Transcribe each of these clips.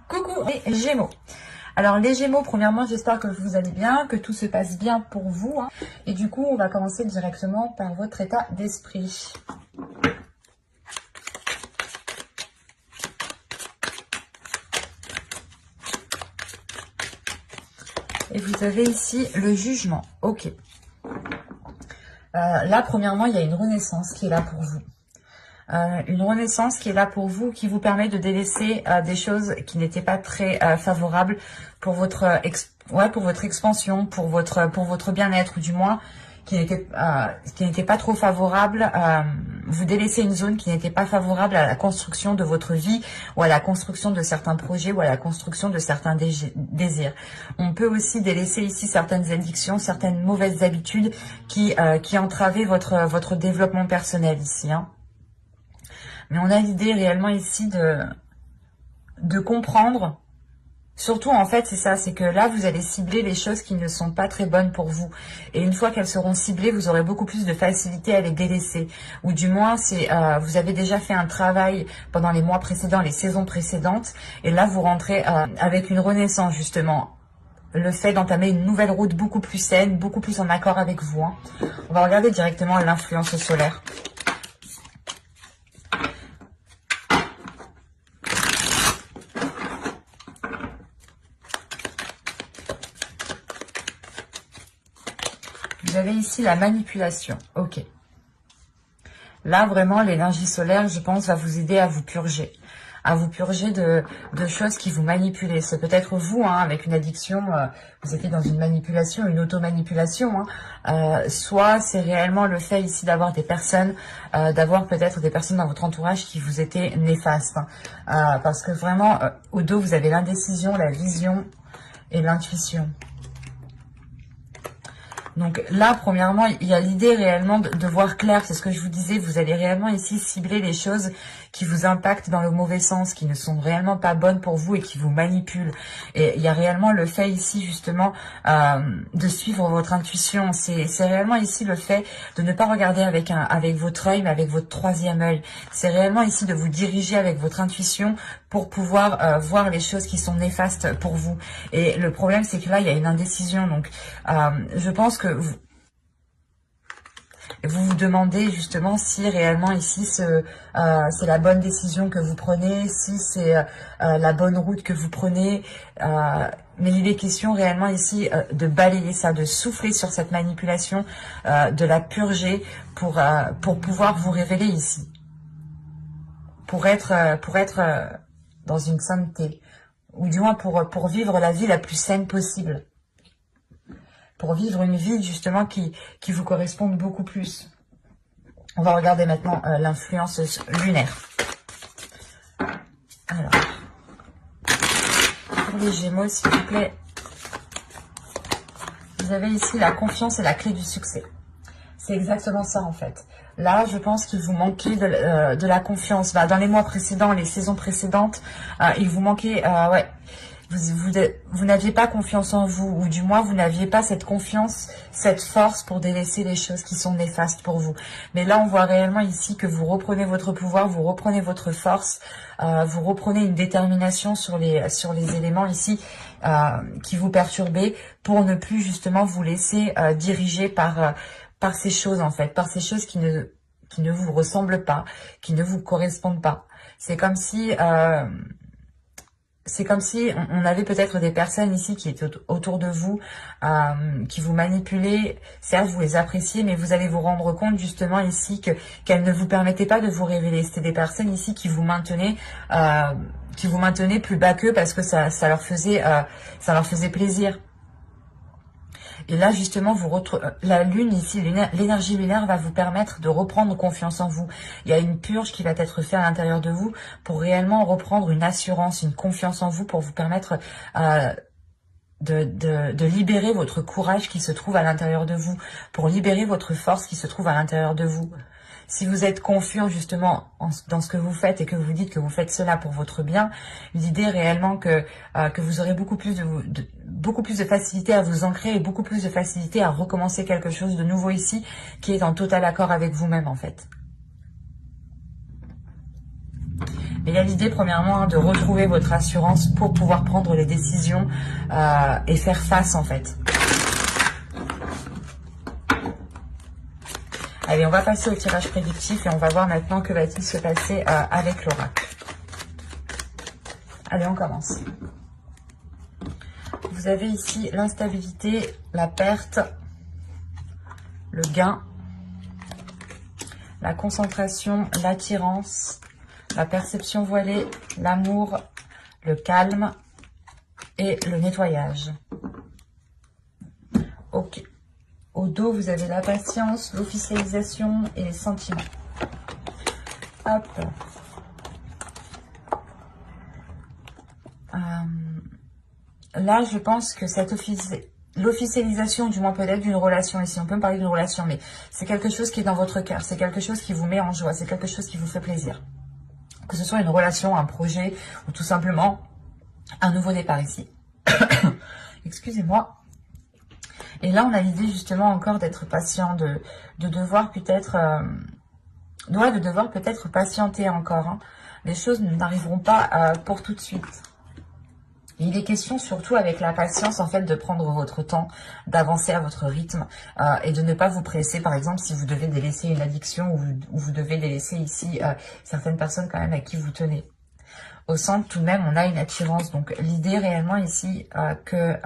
Coucou les Gémeaux. Alors les Gémeaux, premièrement, j'espère que vous allez bien, que tout se passe bien pour vous. Et du coup, on va commencer directement par votre état d'esprit. Et vous avez ici le jugement. Ok. Là, premièrement, il y a une renaissance qui est là pour vous. Une renaissance qui est là pour vous, qui vous permet de délaisser des choses qui n'étaient pas très favorables pour votre expansion, pour votre bien-être, ou du moins qui n'était pas trop favorable. Vous délaissez une zone qui n'était pas favorable à la construction de votre vie, ou à la construction de certains projets, ou à la construction de certains désirs. On peut aussi délaisser ici certaines addictions, certaines mauvaises habitudes qui entravaient votre développement personnel ici, hein. Mais on a l'idée réellement ici de comprendre, surtout en fait c'est ça, c'est que là vous allez cibler les choses qui ne sont pas très bonnes pour vous. Et une fois qu'elles seront ciblées, vous aurez beaucoup plus de facilité à les délaisser. Ou du moins, vous avez déjà fait un travail pendant les mois précédents, les saisons précédentes. Et là vous rentrez avec une renaissance justement. Le fait d'entamer une nouvelle route beaucoup plus saine, beaucoup plus en accord avec vous, hein. On va regarder directement l'influence solaire. Vous avez ici la manipulation. Ok. Là, vraiment, l'énergie solaire, je pense, va vous aider à vous purger. À vous purger de choses qui vous manipulent. C'est peut-être vous, hein, avec une addiction, vous étiez dans une manipulation, une auto-manipulation. Hein. Soit c'est réellement le fait ici d'avoir des personnes, d'avoir peut-être des personnes dans votre entourage qui vous étaient néfastes. Hein. Parce que vraiment, au dos, vous avez l'indécision, la vision et l'intuition. Donc là, premièrement, il y a l'idée réellement de voir clair. C'est ce que je vous disais. Vous allez réellement ici cibler les choses qui vous impactent dans le mauvais sens, qui ne sont réellement pas bonnes pour vous et qui vous manipulent. Et il y a réellement le fait ici, justement, de suivre votre intuition. C'est réellement ici le fait de ne pas regarder avec votre œil, mais avec votre troisième œil. C'est réellement ici de vous diriger avec votre intuition pour pouvoir voir les choses qui sont néfastes pour vous. Et le problème, c'est que là, il y a une indécision. Donc, je pense que vous vous demandez justement si réellement ici c'est la bonne décision que vous prenez, si c'est la bonne route que vous prenez. Mais il est question réellement ici de balayer ça, de souffler sur cette manipulation, de la purger pour pouvoir vous révéler ici. Pour être dans une sainteté, ou du moins pour vivre la vie la plus saine possible. Pour vivre une vie justement qui vous corresponde beaucoup plus. On va regarder maintenant l'influence lunaire. Alors, pour les Gémeaux, s'il vous plaît, vous avez ici la confiance et la clé du succès. C'est exactement ça en fait. Là, je pense qu'il vous manquait de la confiance. Dans les mois précédents, les saisons précédentes, il vous manquait... ouais. Vous n'aviez pas confiance en vous, ou du moins vous n'aviez pas cette confiance, cette force pour délaisser les choses qui sont néfastes pour vous. Mais là, on voit réellement ici que vous reprenez votre pouvoir, vous reprenez votre force, vous reprenez une détermination sur les éléments ici qui vous perturbaient, pour ne plus justement vous laisser diriger par ces choses en fait, par ces choses qui ne vous ressemblent pas, qui ne vous correspondent pas. C'est comme si on avait peut-être des personnes ici qui étaient autour de vous, qui vous manipulaient. Certes, vous les appréciez, mais vous allez vous rendre compte justement ici qu'elles ne vous permettaient pas de vous révéler. C'était des personnes ici qui vous maintenaient plus bas qu'eux parce que ça leur faisait plaisir. Et là, justement, la lune ici, l'énergie lunaire va vous permettre de reprendre confiance en vous. Il y a une purge qui va être faite à l'intérieur de vous pour réellement reprendre une assurance, une confiance en vous, pour vous permettre de libérer votre courage qui se trouve à l'intérieur de vous, pour libérer votre force qui se trouve à l'intérieur de vous. Si vous êtes confiant justement dans ce que vous faites et que vous dites que vous faites cela pour votre bien, l'idée réellement que vous aurez beaucoup plus de facilité à vous ancrer et beaucoup plus de facilité à recommencer quelque chose de nouveau ici qui est en total accord avec vous-même en fait. Mais il y a l'idée, premièrement, hein, de retrouver votre assurance pour pouvoir prendre les décisions et faire face, en fait. Allez, on va passer au tirage prédictif et on va voir maintenant que va-t-il se passer avec l'oracle. Allez, on commence. Vous avez ici l'instabilité, la perte, le gain, la concentration, l'attirance, la perception voilée, l'amour, le calme et le nettoyage. Ok. Au dos, vous avez la patience, l'officialisation et les sentiments. Hop. Là, je pense que cette l'officialisation, du moins peut-être d'une relation ici, on peut me parler d'une relation, mais c'est quelque chose qui est dans votre cœur, c'est quelque chose qui vous met en joie, c'est quelque chose qui vous fait plaisir. Que ce soit une relation, un projet, ou tout simplement un nouveau départ ici. Excusez-moi. Et là, on a l'idée justement encore d'être patient, de devoir peut-être... de devoir peut-être patienter encore. Hein. Les choses n'arriveront pas pour tout de suite. Il est question surtout avec la patience en fait de prendre votre temps, d'avancer à votre rythme et de ne pas vous presser. Par exemple, si vous devez délaisser une addiction ou vous devez délaisser ici certaines personnes quand même à qui vous tenez. Au centre, tout de même, on a une attirance. Donc, l'idée réellement ici que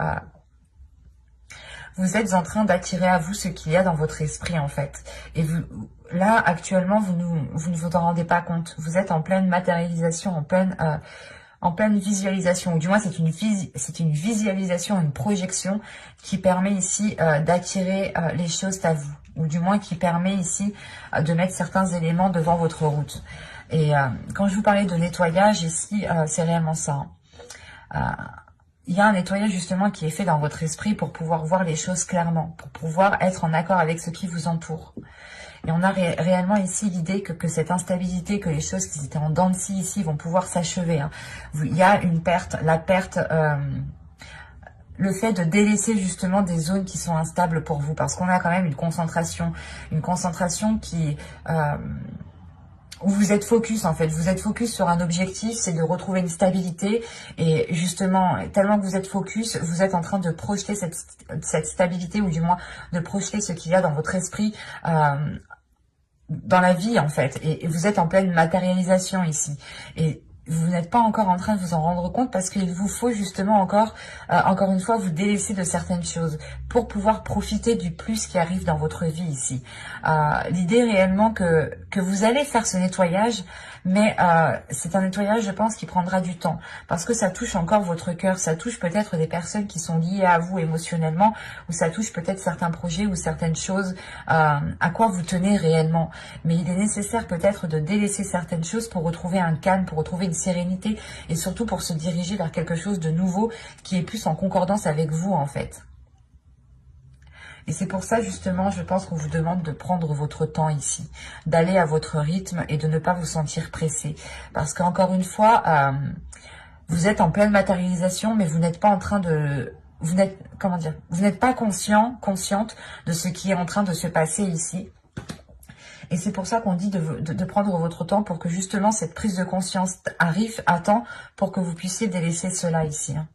vous êtes en train d'attirer à vous ce qu'il y a dans votre esprit en fait. Et vous, là, actuellement, vous ne vous en rendez pas compte. Vous êtes en pleine matérialisation, en pleine visualisation, ou du moins c'est une visualisation, une projection qui permet ici d'attirer les choses à vous, ou du moins qui permet ici de mettre certains éléments devant votre route. Et quand je vous parlais de nettoyage ici, c'est réellement ça. Il y a un nettoyage justement qui est fait dans votre esprit pour pouvoir voir les choses clairement, pour pouvoir être en accord avec ce qui vous entoure. Et on a réellement ici l'idée que cette instabilité, que les choses qui étaient en dents de scie ici vont pouvoir s'achever. Hein. Il y a une perte, la perte, le fait de délaisser justement des zones qui sont instables pour vous. Parce qu'on a quand même une concentration qui... où vous êtes focus en fait, vous êtes focus sur un objectif, c'est de retrouver une stabilité et justement, tellement que vous êtes focus, vous êtes en train de projeter cette stabilité ou du moins de projeter ce qu'il y a dans votre esprit dans la vie en fait et vous êtes en pleine matérialisation ici et vous n'êtes pas encore en train de vous en rendre compte parce qu'il vous faut justement encore une fois vous délaisser de certaines choses pour pouvoir profiter du plus qui arrive dans votre vie ici. L'idée réellement que vous allez faire ce nettoyage, mais c'est un nettoyage je pense qui prendra du temps parce que ça touche encore votre cœur, ça touche peut-être des personnes qui sont liées à vous émotionnellement ou ça touche peut-être certains projets ou certaines choses à quoi vous tenez réellement. Mais il est nécessaire peut-être de délaisser certaines choses pour retrouver un calme, pour retrouver une sérénité et surtout pour se diriger vers quelque chose de nouveau qui est plus en concordance avec vous en fait. Et c'est pour ça justement, je pense qu'on vous demande de prendre votre temps ici, d'aller à votre rythme et de ne pas vous sentir pressé. Parce qu'encore une fois, vous êtes en pleine matérialisation, mais vous n'êtes pas en train de... Vous n'êtes pas consciente de ce qui est en train de se passer ici. Et c'est pour ça qu'on dit de prendre votre temps pour que justement cette prise de conscience arrive à temps pour que vous puissiez délaisser cela ici. Hein.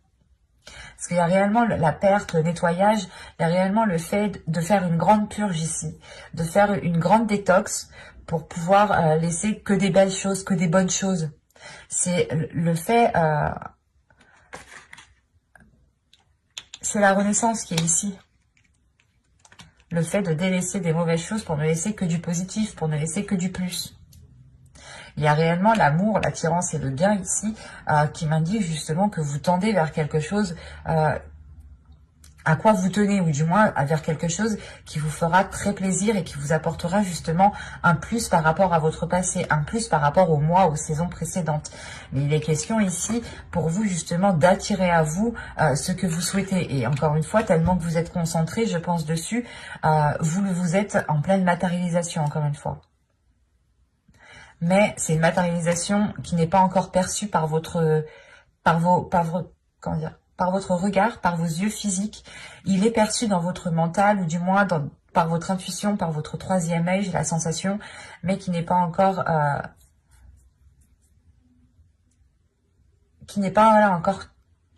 Parce qu'il y a réellement la perte, le nettoyage, il y a réellement le fait de faire une grande purge ici, de faire une grande détox pour pouvoir laisser que des belles choses, que des bonnes choses. C'est le fait, c'est la renaissance qui est ici. Le fait de délaisser des mauvaises choses pour ne laisser que du positif, pour ne laisser que du plus. Il y a réellement l'amour, l'attirance et le gain ici qui m'indiquent justement que vous tendez vers quelque chose à quoi vous tenez, ou du moins vers quelque chose qui vous fera très plaisir et qui vous apportera justement un plus par rapport à votre passé, un plus par rapport aux mois, aux saisons précédentes. Mais il est question ici pour vous justement d'attirer à vous ce que vous souhaitez. Et encore une fois, tellement que vous êtes concentré, je pense dessus, vous êtes en pleine matérialisation encore une fois. Mais c'est une matérialisation qui n'est pas encore perçue par votre regard, par vos yeux physiques. Il est perçu dans votre mental, ou du moins par votre intuition, par votre troisième œil, j'ai la sensation, mais qui n'est pas encore qui n'est pas là, encore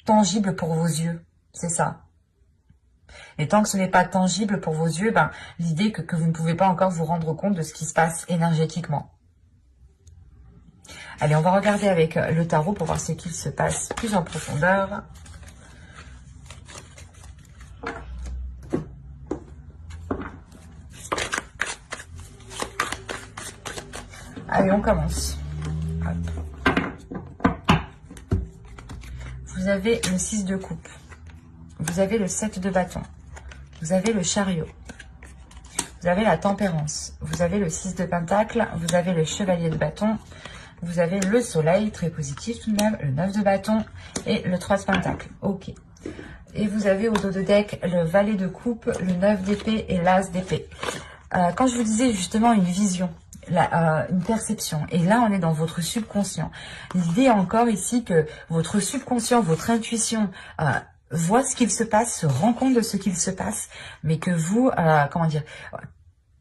tangible pour vos yeux. C'est ça. Et tant que ce n'est pas tangible pour vos yeux, ben, l'idée que vous ne pouvez pas encore vous rendre compte de ce qui se passe énergétiquement. Allez, on va regarder avec le tarot pour voir ce qu'il se passe plus en profondeur. Allez, on commence. Hop. Vous avez le 6 de coupe. Vous avez le 7 de bâton. Vous avez le chariot. Vous avez la tempérance. Vous avez le 6 de pentacle. Vous avez le chevalier de bâton. Vous avez le soleil, très positif tout de même. Le 9 de bâton et le 3 de pentacle. Ok. Et vous avez au dos de deck le valet de coupe, le 9 d'épée et l'as d'épée. Quand je vous disais justement une vision, une perception, et là on est dans votre subconscient. L'idée encore ici que votre subconscient, votre intuition voit ce qu'il se passe, se rend compte de ce qu'il se passe, mais que vous, comment dire,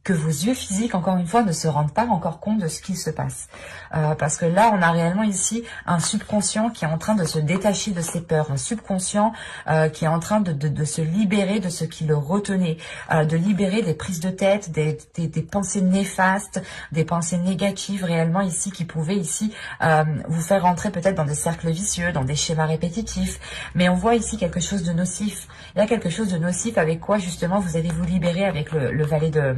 que vos yeux physiques, encore une fois, ne se rendent pas encore compte de ce qu'il se passe. Parce que là, on a réellement ici un subconscient qui est en train de se détacher de ses peurs, un subconscient qui est en train de se libérer de ce qui le retenait, de libérer des prises de tête, des pensées néfastes, des pensées négatives réellement ici qui pouvaient ici vous faire rentrer peut-être dans des cercles vicieux, dans des schémas répétitifs. Mais on voit ici quelque chose de nocif. Il y a quelque chose de nocif avec quoi justement vous allez vous libérer avec le valet de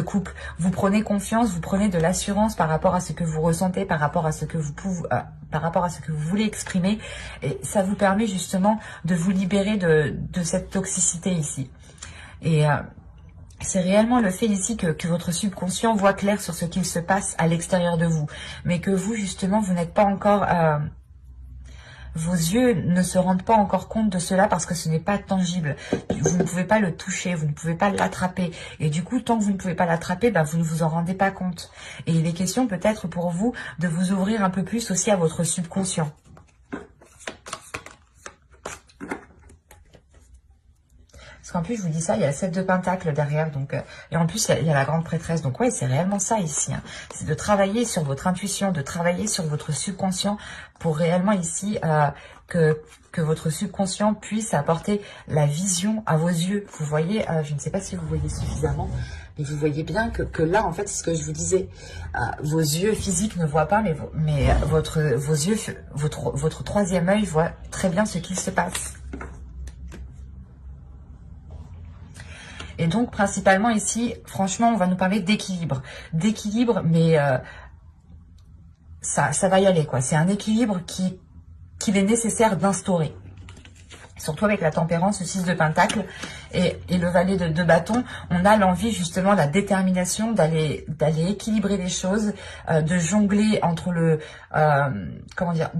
coupe. Vous prenez confiance, vous prenez de l'assurance par rapport à ce que vous ressentez, par rapport à ce que vous pouvez, par rapport à ce que vous voulez exprimer, et ça vous permet justement de vous libérer de cette toxicité ici. Et c'est réellement le fait ici que votre subconscient voit clair sur ce qu'il se passe à l'extérieur de vous, mais que vous justement vous n'êtes pas encore vos yeux ne se rendent pas encore compte de cela parce que ce n'est pas tangible. Vous ne pouvez pas le toucher, vous ne pouvez pas l'attraper. Et du coup, tant que vous ne pouvez pas l'attraper, ben, vous ne vous en rendez pas compte. Et il est question peut-être pour vous de vous ouvrir un peu plus aussi à votre subconscient. Parce qu'en plus, je vous dis ça, il y a le 7 de pentacle derrière. Donc, et en plus, il y a la grande prêtresse. Donc, ouais, c'est réellement ça ici. Hein. C'est de travailler sur votre intuition, de travailler sur votre subconscient pour réellement ici que votre subconscient puisse apporter la vision à vos yeux. Vous voyez, je ne sais pas si vous voyez suffisamment, mais vous voyez bien que là, en fait, c'est ce que je vous disais. Vos yeux physiques ne voient pas, mais votre troisième œil voit très bien ce qu'il se passe. Et donc, principalement ici, franchement, on va nous parler d'équilibre. D'équilibre, mais ça va y aller, quoi. C'est un équilibre qu'il est nécessaire d'instaurer. Surtout avec la tempérance, le 6 de pentacle et le valet de bâton. On a l'envie, justement, la détermination d'aller équilibrer les choses, de jongler entre comment dire,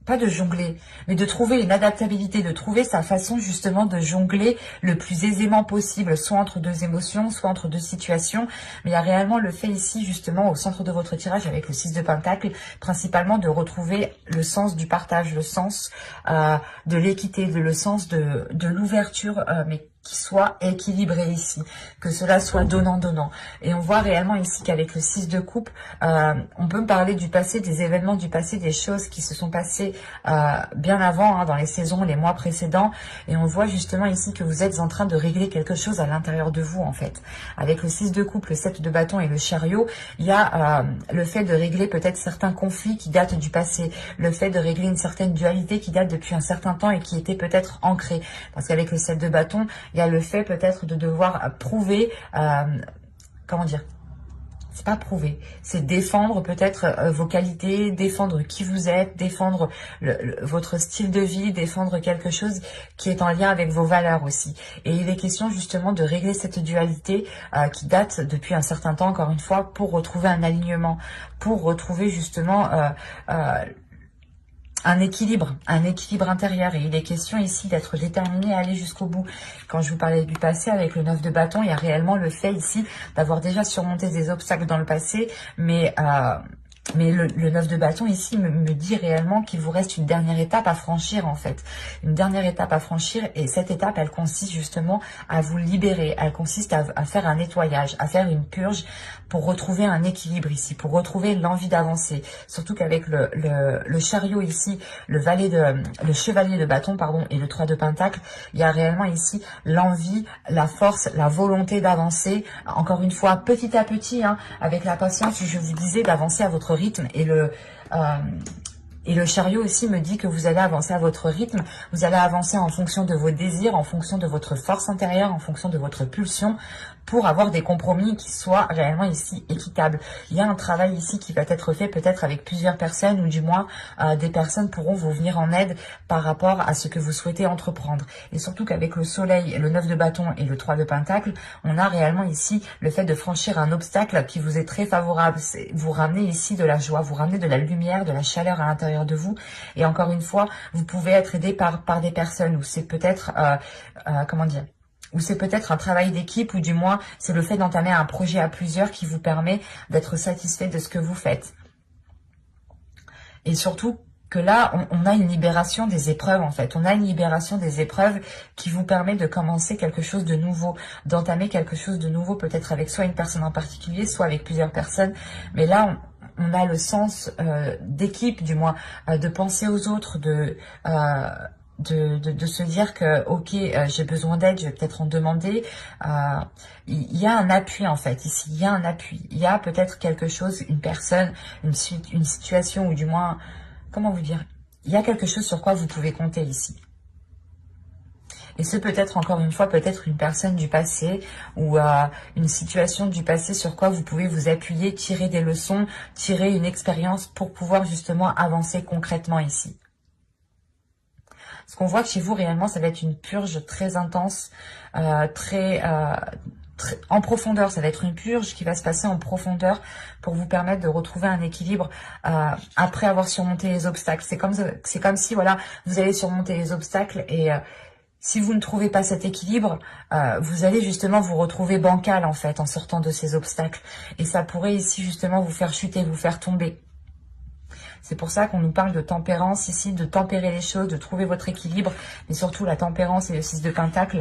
pas de jongler, mais de trouver une adaptabilité, de trouver sa façon justement de jongler le plus aisément possible, soit entre deux émotions, soit entre deux situations. Mais il y a réellement le fait ici, justement, au centre de votre tirage, avec le 6 de pentacle, principalement de retrouver le sens du partage, le sens de l'équité, le sens de l'ouverture, mais qui soit équilibré ici, que cela soit donnant-donnant. Et on voit réellement ici qu'avec le 6 de coupe, on peut parler du passé, des événements du passé, des choses qui se sont passées bien avant, hein, dans les saisons, les mois précédents. Et on voit justement ici que vous êtes en train de régler quelque chose à l'intérieur de vous, en fait. Avec le 6 de coupe, le 7 de bâton et le chariot, il y a le fait de régler peut-être certains conflits qui datent du passé, le fait de régler une certaine dualité qui date depuis un certain temps et qui était peut-être ancrée. Parce qu'avec le 7 de bâton, il y a le fait peut-être de devoir prouver, comment dire, c'est pas prouver, c'est défendre peut-être vos qualités, défendre qui vous êtes, défendre votre style de vie, défendre quelque chose qui est en lien avec vos valeurs aussi. Et il est question justement de régler cette dualité qui date depuis un certain temps, encore une fois, pour retrouver un alignement, pour retrouver justement un équilibre intérieur. Et il est question ici d'être déterminé à aller jusqu'au bout. Quand je vous parlais du passé avec le 9 de bâton, il y a réellement le fait ici d'avoir déjà surmonté des obstacles dans le passé, mais Mais le 9 de bâton ici me dit réellement qu'il vous reste une dernière étape à franchir en fait. Une dernière étape à franchir et cette étape elle consiste justement à vous libérer. Elle consiste à faire un nettoyage, à faire une purge pour retrouver un équilibre ici, pour retrouver l'envie d'avancer. Surtout qu'avec le chariot ici, le chevalier de bâton pardon et le 3 de pentacle, il y a réellement ici l'envie, la force, la volonté d'avancer. Encore une fois, petit à petit, hein, avec la patience, je vous disais d'avancer à votre rythme et le chariot aussi me dit que vous allez avancer à votre rythme, vous allez avancer en fonction de vos désirs, en fonction de votre force intérieure, en fonction de votre pulsion, pour avoir des compromis qui soient réellement ici équitables. Il y a un travail ici qui va être fait peut-être avec plusieurs personnes, ou du moins des personnes pourront vous venir en aide par rapport à ce que vous souhaitez entreprendre. Et surtout qu'avec le soleil, le 9 de bâton et le 3 de pentacle, on a réellement ici le fait de franchir un obstacle qui vous est très favorable. Vous ramenez ici de la joie, vous ramenez de la lumière, de la chaleur à l'intérieur de vous. Et encore une fois, vous pouvez être aidé par des personnes où c'est peut-être, comment dire, ou c'est peut-être un travail d'équipe, ou du moins c'est le fait d'entamer un projet à plusieurs qui vous permet d'être satisfait de ce que vous faites. Et surtout que là, on a une libération des épreuves en fait. On a une libération des épreuves qui vous permet de commencer quelque chose de nouveau, d'entamer quelque chose de nouveau, peut-être avec soit une personne en particulier, soit avec plusieurs personnes. Mais là, on a le sens d'équipe, du moins, de penser aux autres, de se dire que ok, j'ai besoin d'aide, je vais peut-être en demander. Il y a un appui en fait ici, il y a un appui, il y a peut-être quelque chose, une personne, une situation, ou du moins, comment vous dire, il y a quelque chose sur quoi vous pouvez compter ici. Et ce peut-être encore une fois, peut-être une personne du passé ou une situation du passé sur quoi vous pouvez vous appuyer, tirer des leçons, tirer une expérience pour pouvoir justement avancer concrètement ici. Ce qu'on voit que chez vous réellement, ça va être une purge très intense, très en profondeur. Ça va être une purge qui va se passer en profondeur pour vous permettre de retrouver un équilibre après avoir surmonté les obstacles. C'est comme si voilà, vous allez surmonter les obstacles et si vous ne trouvez pas cet équilibre, vous allez justement vous retrouver bancal en fait en sortant de ces obstacles. Et ça pourrait ici justement vous faire chuter, vous faire tomber. C'est pour ça qu'on nous parle de tempérance ici, de tempérer les choses, de trouver votre équilibre. Mais surtout la tempérance et le 6 de pentacle,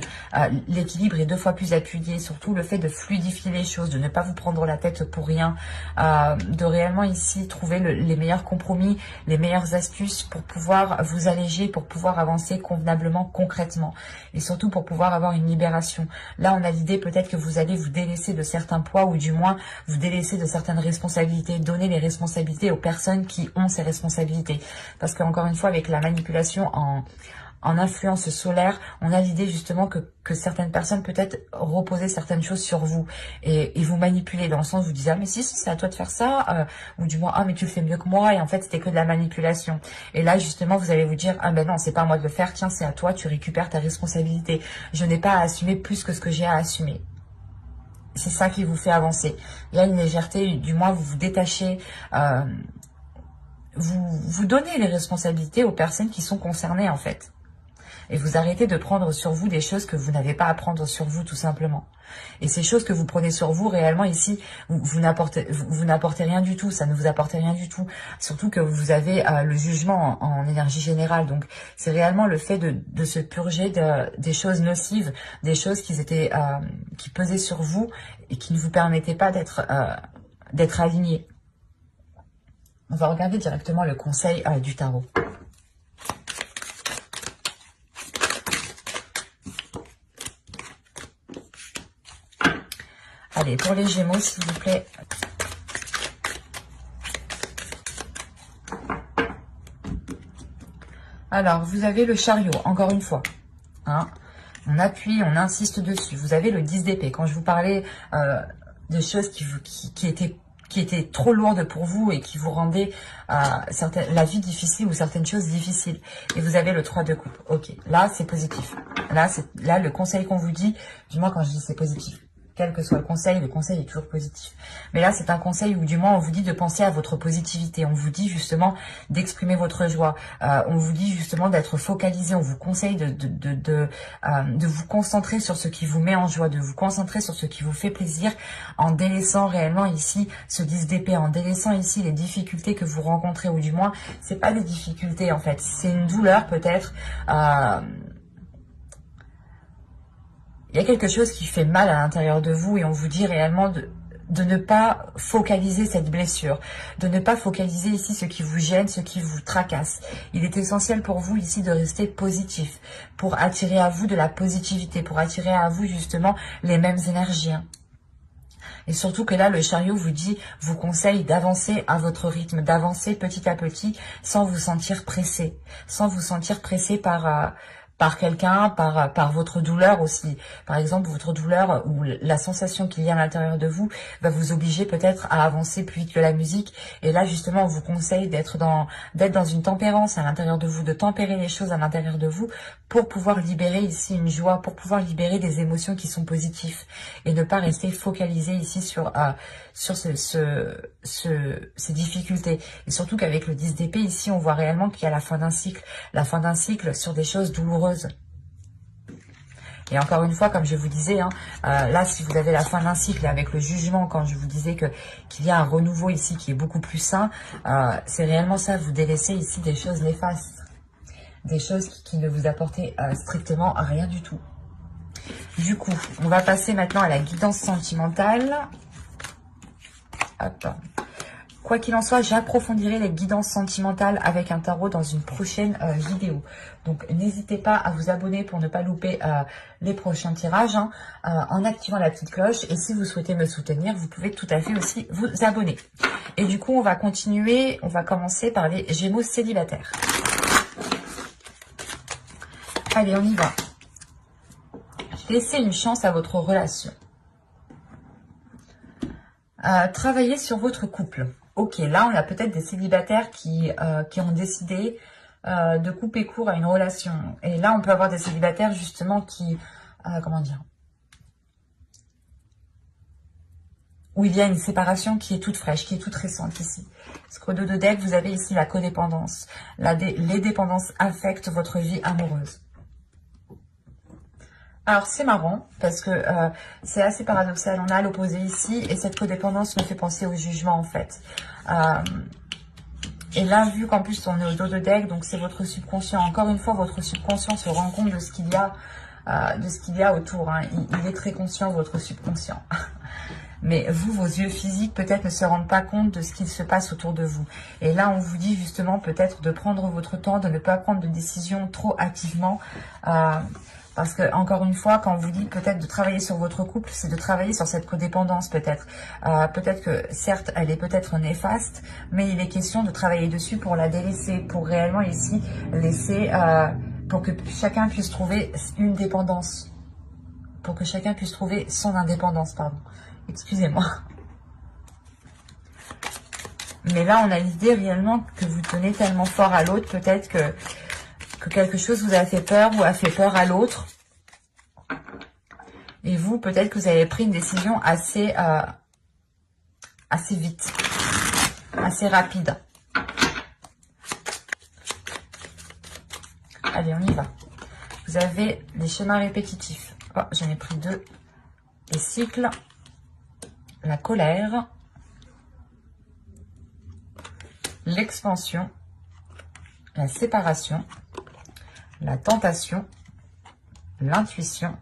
l'équilibre est 2 fois plus appuyé. Surtout le fait de fluidifier les choses, de ne pas vous prendre la tête pour rien. De réellement ici trouver les meilleurs compromis, les meilleures astuces pour pouvoir vous alléger, pour pouvoir avancer convenablement, concrètement. Et surtout pour pouvoir avoir une libération. Là on a l'idée peut-être que vous allez vous délaisser de certains poids, ou du moins vous délaisser de certaines responsabilités. Donner les responsabilités aux personnes qui ont ces responsabilités, parce qu'encore une fois avec la manipulation en influence solaire, on a l'idée justement que certaines personnes peut-être reposer certaines choses sur vous et vous manipuler, dans le sens où vous dites ah mais si c'est à toi de faire ça, ou du moins ah mais tu le fais mieux que moi, et en fait c'était que de la manipulation. Et là justement vous allez vous dire ah ben non, c'est pas à moi de le faire, tiens c'est à toi, tu récupères ta responsabilité, je n'ai pas à assumer plus que ce que j'ai à assumer. C'est ça qui vous fait avancer. Il y a une légèreté, du moins vous vous détachez, vous donnez les responsabilités aux personnes qui sont concernées en fait. Et vous arrêtez de prendre sur vous des choses que vous n'avez pas à prendre sur vous tout simplement. Et ces choses que vous prenez sur vous réellement ici, vous n'apportez rien du tout, ça ne vous apporte rien du tout. Surtout que vous avez le jugement en énergie générale. Donc c'est réellement le fait de se purger des choses nocives, des choses qui pesaient sur vous et qui ne vous permettaient pas d'être alignés. On va regarder directement le conseil du tarot. Allez, pour les Gémeaux, s'il vous plaît. Alors, vous avez le chariot, encore une fois. Hein, on appuie, on insiste dessus. Vous avez le 10 d'épée. Quand je vous parlais de choses qui étaient trop lourdes pour vous et qui vous rendaient la vie difficile ou certaines choses difficiles. Et vous avez le 3 de coupe. Ok, là c'est positif. Là, le conseil qu'on vous dit, du moins quand je dis c'est positif. quel que soit le conseil est toujours positif. Mais là, c'est un conseil où du moins on vous dit de penser à votre positivité. On vous dit justement d'exprimer votre joie. On vous dit justement d'être focalisé. On vous conseille de vous concentrer sur ce qui vous met en joie, de vous concentrer sur ce qui vous fait plaisir, en délaissant réellement ici ce 10 d'épée, en délaissant ici les difficultés que vous rencontrez, ou du moins, c'est pas des difficultés en fait, c'est une douleur peut-être. Il y a quelque chose qui fait mal à l'intérieur de vous et on vous dit réellement de ne pas focaliser cette blessure, de ne pas focaliser ici ce qui vous gêne, ce qui vous tracasse. Il est essentiel pour vous ici de rester positif, pour attirer à vous de la positivité, pour attirer à vous justement les mêmes énergies. Et surtout que là, le chariot vous conseille d'avancer à votre rythme, d'avancer petit à petit sans vous sentir pressé, par quelqu'un, par votre douleur aussi. Par exemple, votre douleur ou la sensation qu'il y a à l'intérieur de vous va vous obliger peut-être à avancer plus vite que la musique. Et là, justement, on vous conseille d'être dans une tempérance à l'intérieur de vous, de tempérer les choses à l'intérieur de vous pour pouvoir libérer ici une joie, pour pouvoir libérer des émotions qui sont positives et ne pas rester focalisé ici sur ces difficultés. Et surtout qu'avec le 10 d'épée, ici, on voit réellement qu'il y a la fin d'un cycle sur des choses douloureuses. Et encore une fois, comme je vous disais, là, si vous avez la fin d'un cycle avec le jugement, quand je vous disais qu'il y a un renouveau ici qui est beaucoup plus sain, c'est réellement ça, vous délaissez ici des choses néfastes, des choses qui ne vous apportaient strictement rien du tout. Du coup, on va passer maintenant à la guidance sentimentale. Hop. Quoi qu'il en soit, j'approfondirai les guidances sentimentales avec un tarot dans une prochaine vidéo. Donc, n'hésitez pas à vous abonner pour ne pas louper les prochains tirages en activant la petite cloche. Et si vous souhaitez me soutenir, vous pouvez tout à fait aussi vous abonner. Et du coup, on va continuer. On va commencer par les Gémeaux célibataires. Allez, on y va. Laissez une chance à votre relation. Travaillez sur votre couple. Ok, là, on a peut-être des célibataires qui ont décidé de couper court à une relation. Et là, on peut avoir des célibataires, justement, qui... comment dire, où il y a une séparation qui est toute fraîche, qui est toute récente ici. Parce qu'au dos de deck, vous avez ici la codépendance. Les dépendances affectent votre vie amoureuse. Alors, c'est marrant, parce que c'est assez paradoxal. On a l'opposé ici, et cette codépendance me fait penser au jugement, en fait. Et là, vu qu'en plus, on est au dos de deck, donc c'est votre subconscient. Encore une fois, votre subconscient se rend compte de ce qu'il y a, autour. Il est très conscient, votre subconscient. Mais vous, vos yeux physiques, peut-être ne se rendent pas compte de ce qu'il se passe autour de vous. Et là, on vous dit justement peut-être de prendre votre temps, de ne pas prendre de décision trop hâtivement. Parce que, encore une fois, quand on vous dit peut-être de travailler sur votre couple, c'est de travailler sur cette codépendance peut-être. Peut-être que, certes, elle est peut-être néfaste, mais il est question de travailler dessus pour la délaisser, pour réellement ici laisser, pour que chacun puisse trouver une dépendance. Pour que chacun puisse trouver son indépendance, pardon. Excusez-moi. Mais là, on a l'idée réellement que vous tenez tellement fort à l'autre, peut-être que quelque chose vous a fait peur ou a fait peur à l'autre. Et vous, peut-être que vous avez pris une décision assez vite, assez rapide. Allez, on y va. Vous avez les schémas répétitifs. Oh, j'en ai pris deux. Les cycles, la colère, l'expansion, la séparation, la tentation, l'intuition.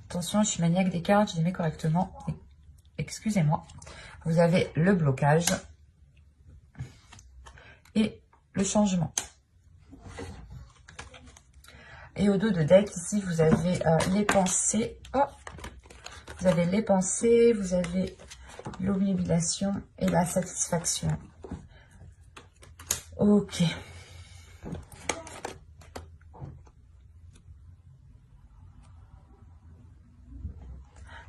Attention, je suis maniaque des cartes, je les mets correctement. Excusez-moi. Vous avez le blocage et le changement. Et au dos de deck, ici, vous avez les pensées. Oh, vous avez les pensées, vous avez l'obnubilation et la satisfaction. Ok.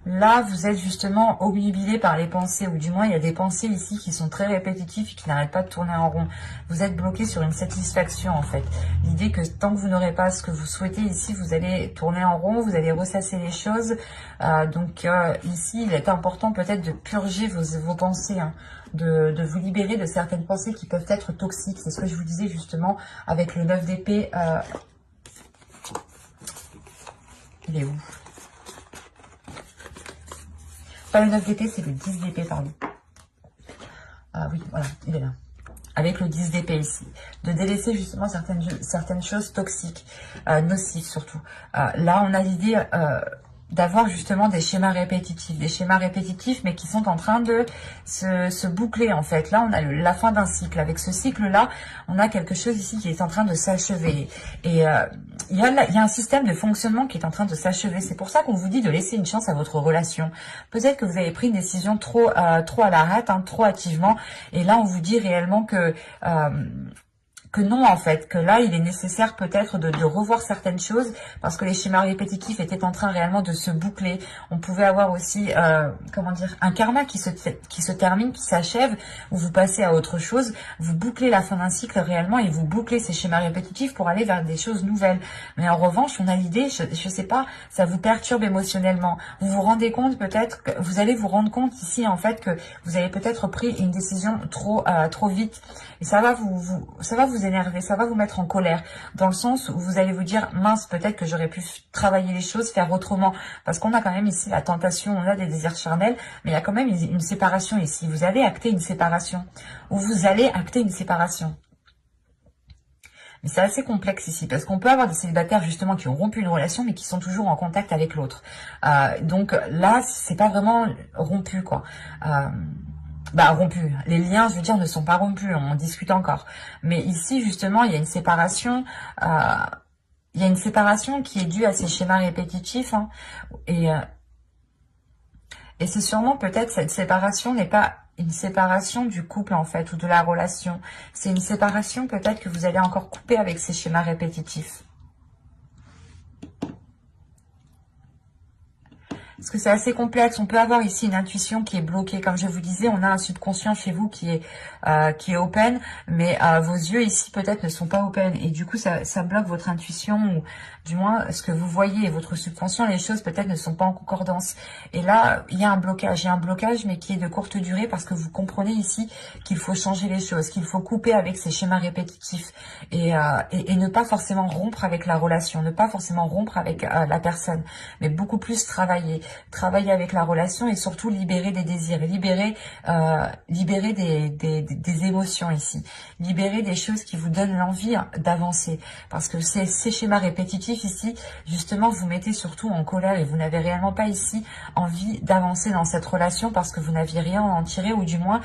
Là, vous êtes justement obnubilé par les pensées, ou du moins, il y a des pensées ici qui sont très répétitives et qui n'arrêtent pas de tourner en rond. Vous êtes bloqué sur une satisfaction, en fait. L'idée que tant que vous n'aurez pas ce que vous souhaitez ici, vous allez tourner en rond, vous allez ressasser les choses. Ici, il est important peut-être de purger vos pensées, hein, de vous libérer de certaines pensées qui peuvent être toxiques. C'est ce que je vous disais justement avec le 9 d'épée. Il est où? Pas le 9 d'épée, c'est le 10 d'épée, pardon. Ah oui, voilà, il est là. Avec le 10 d'épée ici. De délaisser justement certaines choses toxiques, nocives surtout. Là, on a l'idée d'avoir justement des schémas répétitifs, mais qui sont en train de se boucler en fait. Là, on a la fin d'un cycle. Avec ce cycle-là, on a quelque chose ici qui est en train de s'achever. Et il y a un système de fonctionnement qui est en train de s'achever. C'est pour ça qu'on vous dit de laisser une chance à votre relation. Peut-être que vous avez pris une décision trop à la hâte, hein, trop hâtivement. Et là, on vous dit réellement que non, en fait, que là, il est nécessaire peut-être de revoir certaines choses parce que les schémas répétitifs étaient en train réellement de se boucler. On pouvait avoir aussi, comment dire, un karma qui se termine, qui s'achève, où vous passez à autre chose, vous bouclez la fin d'un cycle réellement et vous bouclez ces schémas répétitifs pour aller vers des choses nouvelles. Mais en revanche, on a l'idée, je sais pas, ça vous perturbe émotionnellement. Vous vous rendez compte peut-être, que vous allez vous rendre compte ici, en fait, que vous avez peut-être pris une décision trop vite. Et ça va vous énerver, ça va vous mettre en colère, dans le sens où vous allez vous dire, mince, peut-être que j'aurais pu travailler les choses, faire autrement, parce qu'on a quand même ici la tentation, on a des désirs charnels, mais il y a quand même une séparation ici. Vous allez acter une séparation, ou vous allez acter une séparation. Mais c'est assez complexe ici, parce qu'on peut avoir des célibataires justement qui ont rompu une relation, mais qui sont toujours en contact avec l'autre. Donc là, c'est pas vraiment rompu, quoi. Rompu. Les liens, je veux dire, ne sont pas rompus. On en discute encore. Mais ici, justement, il y a une séparation. Il y a une séparation qui est due à ces schémas répétitifs. Hein, et c'est sûrement peut-être cette séparation n'est pas une séparation du couple, en fait, ou de la relation. C'est une séparation peut-être que vous allez encore couper avec ces schémas répétitifs. Parce que c'est assez complexe. On peut avoir ici une intuition qui est bloquée. Comme je vous disais, on a un subconscient chez vous qui est open, mais vos yeux ici peut-être ne sont pas open. Et du coup, ça bloque votre intuition, ou du moins ce que vous voyez et votre subconscient, les choses peut-être ne sont pas en concordance. Et là, il y a un blocage. Il y a un blocage, mais qui est de courte durée, parce que vous comprenez ici qu'il faut changer les choses, qu'il faut couper avec ces schémas répétitifs et ne pas forcément rompre avec la relation, ne pas forcément rompre avec la personne, mais beaucoup plus travailler avec la relation, et surtout libérer des désirs, libérer des émotions ici, libérer des choses qui vous donnent l'envie d'avancer, parce que ces schémas répétitifs ici, justement, vous mettez surtout en colère, et vous n'avez réellement pas ici envie d'avancer dans cette relation parce que vous n'aviez rien à en tirer, ou du moins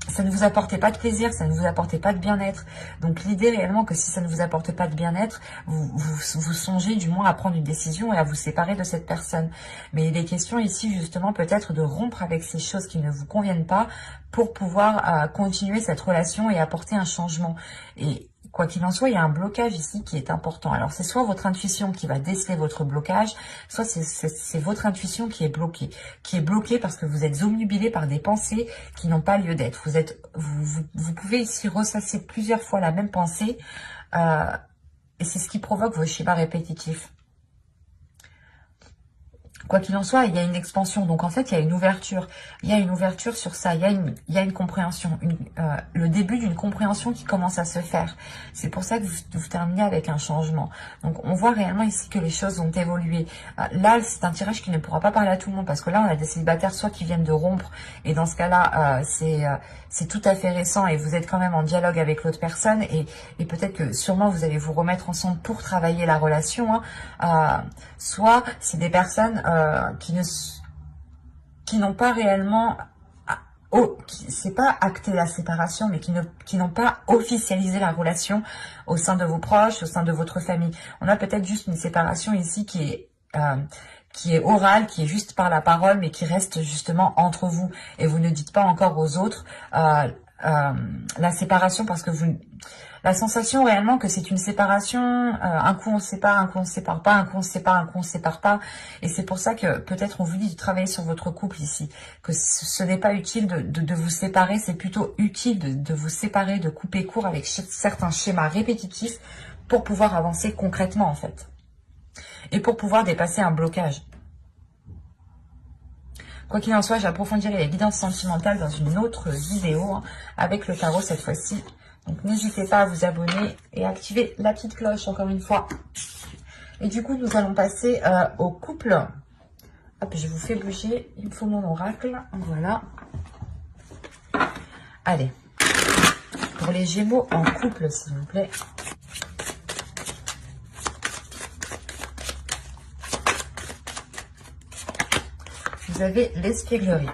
ça ne vous apportait pas de plaisir, ça ne vous apportait pas de bien-être. Donc l'idée réellement que si ça ne vous apporte pas de bien-être, vous songez du moins à prendre une décision et à vous séparer de cette personne. Mais il est question ici justement peut-être de rompre avec ces choses qui ne vous conviennent pas pour pouvoir continuer cette relation et apporter un changement. Et quoi qu'il en soit, il y a un blocage ici qui est important. Alors, c'est soit votre intuition qui va déceler votre blocage, soit c'est votre intuition qui est bloquée parce que vous êtes omnubilé par des pensées qui n'ont pas lieu d'être. Vous pouvez ici ressasser plusieurs fois la même pensée, et c'est ce qui provoque vos schémas répétitifs. Quoi qu'il en soit, il y a une expansion. Donc, en fait, il y a une ouverture. Il y a une ouverture sur ça. Il y a une compréhension. Le début d'une compréhension qui commence à se faire. C'est pour ça que vous terminez avec un changement. Donc, on voit réellement ici que les choses ont évolué. Là, c'est un tirage qui ne pourra pas parler à tout le monde, parce que là, on a des célibataires soit qui viennent de rompre, et dans ce cas-là, c'est tout à fait récent, et vous êtes quand même en dialogue avec l'autre personne, et peut-être que sûrement vous allez vous remettre ensemble pour travailler la relation. Soit c'est des personnes qui n'ont pas réellement, c'est pas acté la séparation, mais qui n'ont pas officialisé la relation au sein de vos proches, au sein de votre famille. On a peut-être juste une séparation ici qui est orale, qui est juste par la parole, mais qui reste justement entre vous, et vous ne dites pas encore aux autres la séparation, parce que la sensation réellement que c'est une séparation, un coup on se sépare, un coup on se sépare pas, un coup on se sépare, un coup on se sépare pas, et c'est pour ça que peut-être on vous dit de travailler sur votre couple ici, que ce n'est pas utile de vous séparer, c'est plutôt utile de vous séparer, de couper court avec certains schémas répétitifs pour pouvoir avancer concrètement en fait, et pour pouvoir dépasser un blocage. Quoi qu'il en soit, j'approfondirai les guidances sentimentales dans une autre vidéo, hein, avec le tarot cette fois-ci. Donc n'hésitez pas à vous abonner et activer la petite cloche encore une fois. Et du coup, nous allons passer au couple. Hop, je vous fais bouger, il me faut mon oracle. Voilà. Allez, pour les Gémeaux en couple, s'il vous plaît. Vous avez l'espièglerie.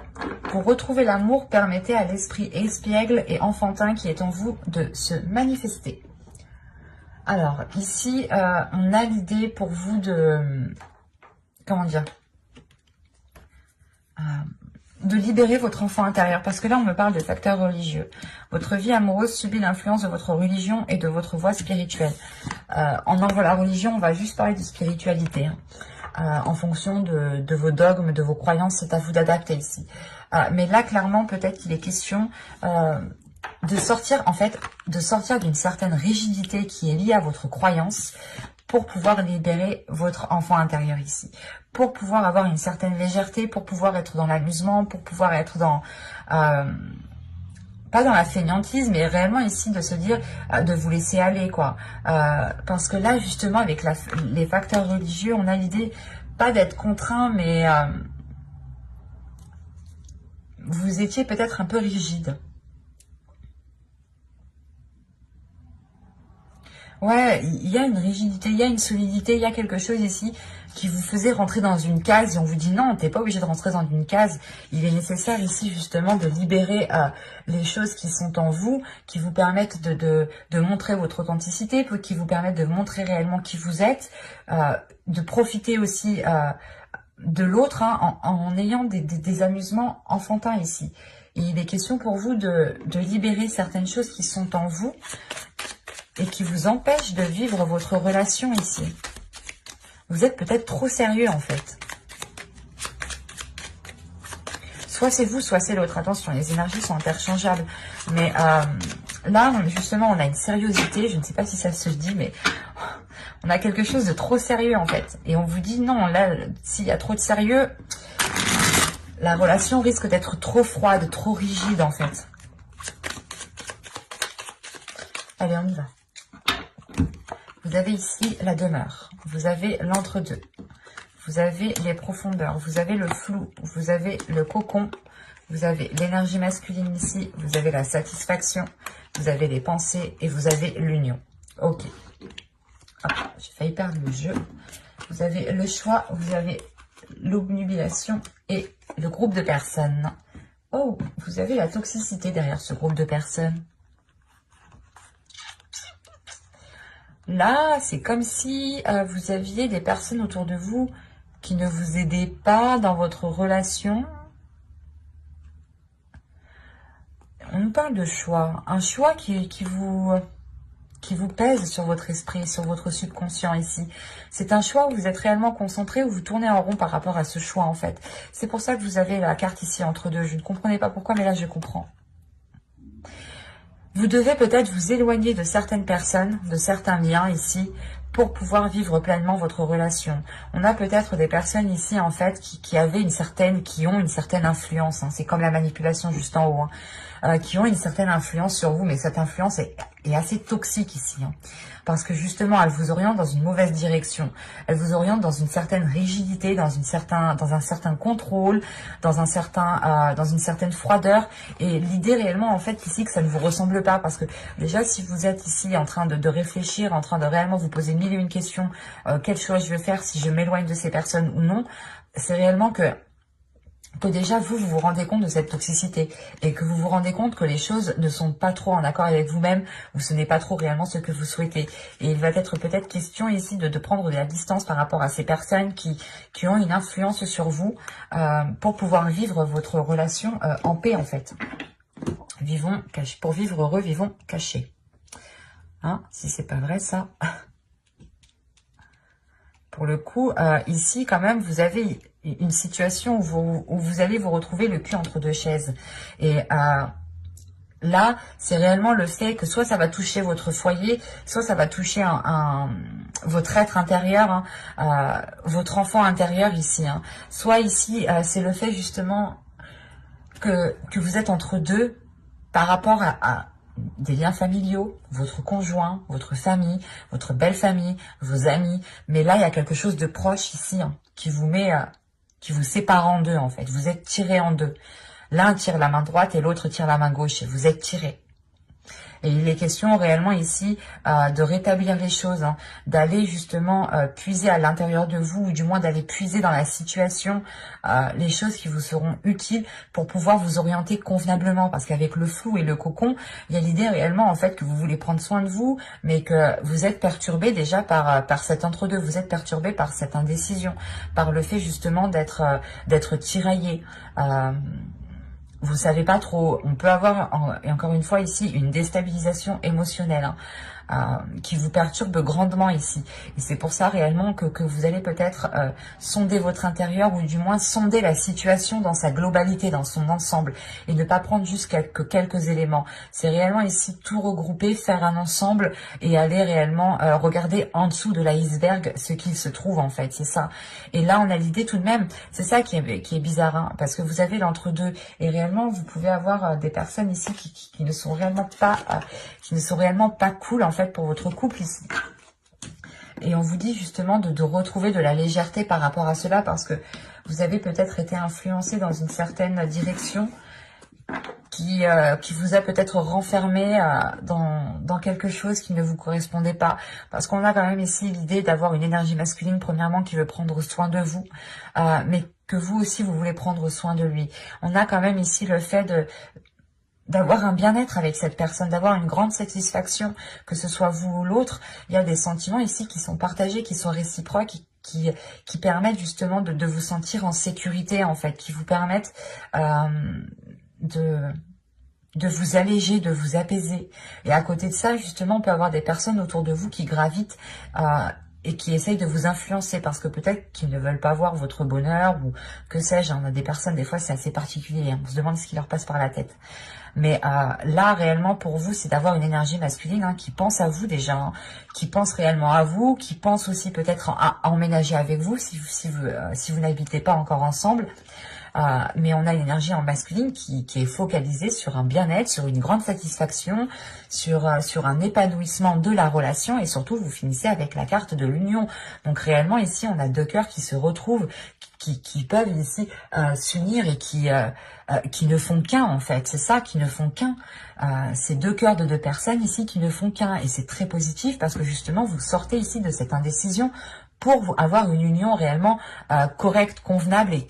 Pour retrouver l'amour, permettez à l'esprit espiègle et enfantin qui est en vous de se manifester. Alors, ici, on a l'idée pour vous de... Comment dire, de libérer votre enfant intérieur. Parce que là, on me parle de facteurs religieux. Votre vie amoureuse subit l'influence de votre religion et de votre voie spirituelle. En enlevant la religion, on va juste parler de spiritualité. Hein. En fonction de vos dogmes, de vos croyances, c'est à vous d'adapter ici. Mais là, clairement, peut-être qu'il est question de sortir, en fait, de sortir d'une certaine rigidité qui est liée à votre croyance pour pouvoir libérer votre enfant intérieur ici. Pour pouvoir avoir une certaine légèreté, pour pouvoir être dans l'amusement, pour pouvoir être dans... pas dans la fainéantise, mais réellement ici de se dire, de vous laisser aller, quoi. Parce que là, justement, avec les facteurs religieux, on a l'idée, pas d'être contraint, mais vous étiez peut-être un peu rigide. Ouais, il y a une rigidité, il y a une solidité, il y a quelque chose ici qui vous faisait rentrer dans une case et on vous dit non, t'es pas obligé de rentrer dans une case. Il est nécessaire ici justement de libérer les choses qui sont en vous, qui vous permettent de montrer votre authenticité, qui vous permettent de montrer réellement qui vous êtes, de profiter aussi de l'autre hein, en ayant des amusements enfantins ici. Et il est question pour vous de libérer certaines choses qui sont en vous et qui vous empêchent de vivre votre relation ici. Vous êtes peut-être trop sérieux en fait. Soit c'est vous, soit c'est l'autre. Attention, les énergies sont interchangeables. Mais là, justement, on a une sériosité. Je ne sais pas si ça se dit, mais on a quelque chose de trop sérieux en fait. Et on vous dit non, là, s'il y a trop de sérieux, la relation risque d'être trop froide, trop rigide en fait. Allez, on y va. Vous avez ici la demeure, vous avez l'entre-deux, vous avez les profondeurs, vous avez le flou, vous avez le cocon, vous avez l'énergie masculine ici, vous avez la satisfaction, vous avez les pensées et vous avez l'union. Ok. J'ai failli perdre le jeu. Vous avez le choix, vous avez l'obnubilation et le groupe de personnes. Oh, vous avez la toxicité derrière ce groupe de personnes. Là, c'est comme si vous aviez des personnes autour de vous qui ne vous aidaient pas dans votre relation. On nous parle de choix. Un choix qui vous pèse sur votre esprit, sur votre subconscient ici. C'est un choix où vous êtes réellement concentré, où vous tournez en rond par rapport à ce choix en fait. C'est pour ça que vous avez la carte ici entre deux. Je ne comprenais pas pourquoi, mais là je comprends. Vous devez peut-être vous éloigner de certaines personnes, de certains liens ici, pour pouvoir vivre pleinement votre relation. On a peut-être des personnes ici, en fait, qui ont une certaine influence. Hein. C'est comme la manipulation juste en haut. Hein. Qui ont une certaine influence sur vous, mais cette influence est assez toxique ici. Hein. Parce que justement, elle vous oriente dans une mauvaise direction. Elle vous oriente dans une certaine rigidité, dans un certain contrôle, dans une certaine froideur. Et l'idée réellement, en fait, ici, que ça ne vous ressemble pas. Parce que déjà, si vous êtes ici en train de réfléchir, en train de réellement vous poser mille et une questions, quel choix je vais faire, si je m'éloigne de ces personnes ou non, c'est réellement que déjà vous vous rendez compte de cette toxicité et que vous vous rendez compte que les choses ne sont pas trop en accord avec vous-même ou ce n'est pas trop réellement ce que vous souhaitez. Et il va être peut-être question ici de prendre de la distance par rapport à ces personnes qui ont une influence sur vous pour pouvoir vivre votre relation en paix en fait. Pour vivre heureux, vivons cachés. Hein, si c'est pas vrai, ça. Pour le coup, ici, quand même, vous avez une situation où vous allez vous retrouver le cul entre deux chaises. Et là, c'est réellement le fait que soit ça va toucher votre foyer, soit ça va toucher votre être intérieur, hein, votre enfant intérieur ici. Hein. Soit ici, c'est le fait justement que vous êtes entre deux par rapport à des liens familiaux, votre conjoint, votre famille, votre belle famille, vos amis. Mais là, il y a quelque chose de proche ici, hein, qui vous sépare en deux en fait. Vous êtes tirés en deux. L'un tire la main droite et l'autre tire la main gauche. Et vous êtes tirés. Et il est question réellement ici de rétablir les choses, hein, d'aller justement puiser à l'intérieur de vous, ou du moins d'aller puiser dans la situation les choses qui vous seront utiles pour pouvoir vous orienter convenablement. Parce qu'avec le flou et le cocon, il y a l'idée réellement en fait que vous voulez prendre soin de vous, mais que vous êtes perturbé déjà par cet entre-deux. Vous êtes perturbé par cette indécision, par le fait justement d'être tiraillé. Vous savez pas trop, on peut avoir, et encore une fois ici, une déstabilisation émotionnelle, hein, qui vous perturbe grandement ici. Et c'est pour ça réellement que vous allez peut-être sonder votre intérieur, ou du moins sonder la situation dans sa globalité, dans son ensemble, et ne pas prendre juste quelques éléments. C'est réellement ici tout regrouper, faire un ensemble, et aller réellement regarder en dessous de l'iceberg ce qu'il se trouve en fait, c'est ça. Et là on a l'idée tout de même, c'est ça qui est bizarre, hein, parce que vous avez l'entre-deux, et réellement vous pouvez avoir des personnes ici qui ne sont réellement pas cool en fait pour votre couple ici. Et on vous dit justement de retrouver de la légèreté par rapport à cela, parce que vous avez peut-être été influencé dans une certaine direction qui vous a peut-être renfermé dans quelque chose qui ne vous correspondait pas. Parce qu'on a quand même ici l'idée d'avoir une énergie masculine, premièrement, qui veut prendre soin de vous, mais que vous aussi, vous voulez prendre soin de lui. On a quand même ici le fait d'avoir un bien-être avec cette personne, d'avoir une grande satisfaction, que ce soit vous ou l'autre. Il y a des sentiments ici qui sont partagés, qui sont réciproques, qui permettent justement de vous sentir en sécurité, en fait, qui vous permettent de vous alléger, de vous apaiser. Et à côté de ça, justement, on peut avoir des personnes autour de vous qui gravitent et qui essayent de vous influencer, parce que peut-être qu'ils ne veulent pas voir votre bonheur, ou que sais-je. On a des personnes, des fois, c'est assez particulier, hein. On se demande ce qui leur passe par la tête. Mais là, réellement, pour vous, c'est d'avoir une énergie masculine, hein, qui pense à vous déjà, hein, qui pense réellement à vous, qui pense aussi peut-être à emménager avec vous, si vous n'habitez pas encore ensemble. Mais on a une énergie en masculine qui est focalisée sur un bien-être, sur une grande satisfaction, sur un épanouissement de la relation, et surtout vous finissez avec la carte de l'union. Donc réellement ici on a deux cœurs qui se retrouvent, qui peuvent ici s'unir, et qui ne font qu'un en fait. C'est ça, qui ne font qu'un. C'est deux cœurs de deux personnes ici qui ne font qu'un, et c'est très positif parce que justement vous sortez ici de cette indécision pour avoir une union réellement correcte, convenable, et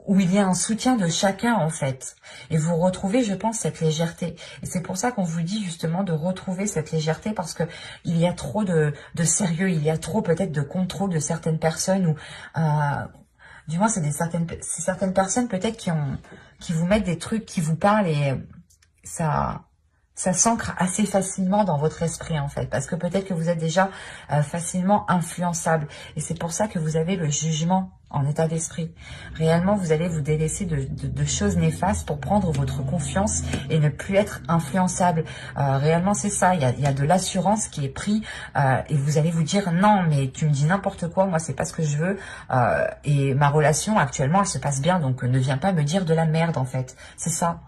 où il y a un soutien de chacun en fait. Et vous retrouvez, je pense, cette légèreté. Et c'est pour ça qu'on vous dit justement de retrouver cette légèreté, parce que il y a trop de sérieux, il y a trop peut-être de contrôle de certaines personnes, ou du moins c'est certaines personnes peut-être qui vous mettent des trucs, qui vous parlent, et ça s'ancre assez facilement dans votre esprit en fait, parce que peut-être que vous êtes déjà facilement influençable, et c'est pour ça que vous avez le jugement en état d'esprit. Réellement, vous allez vous délaisser de choses néfastes pour prendre votre confiance et ne plus être influençable. Réellement, c'est ça. Il y a de l'assurance qui est prise, et vous allez vous dire non, mais tu me dis n'importe quoi, moi c'est pas ce que je veux, et ma relation actuellement elle se passe bien, donc ne viens pas me dire de la merde en fait. C'est ça.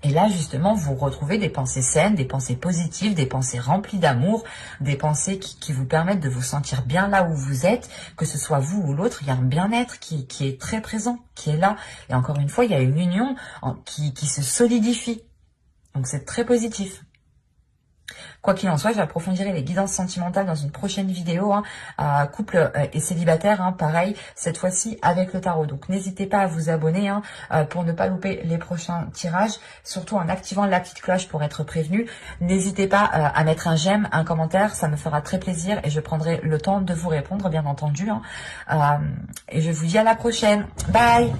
Et là, justement, vous retrouvez des pensées saines, des pensées positives, des pensées remplies d'amour, des pensées qui vous permettent de vous sentir bien là où vous êtes, que ce soit vous ou l'autre. Il y a un bien-être qui est très présent, qui est là. Et encore une fois, il y a une union qui se solidifie. Donc, c'est très positif. Quoi qu'il en soit, j'approfondirai les guidances sentimentales dans une prochaine vidéo, hein, couple et célibataire, hein, pareil, cette fois-ci avec le tarot. Donc n'hésitez pas à vous abonner, hein, pour ne pas louper les prochains tirages, surtout en activant la petite cloche pour être prévenu. N'hésitez pas à mettre un j'aime, un commentaire, ça me fera très plaisir, et je prendrai le temps de vous répondre, bien entendu, hein. Et je vous dis à la prochaine. Bye!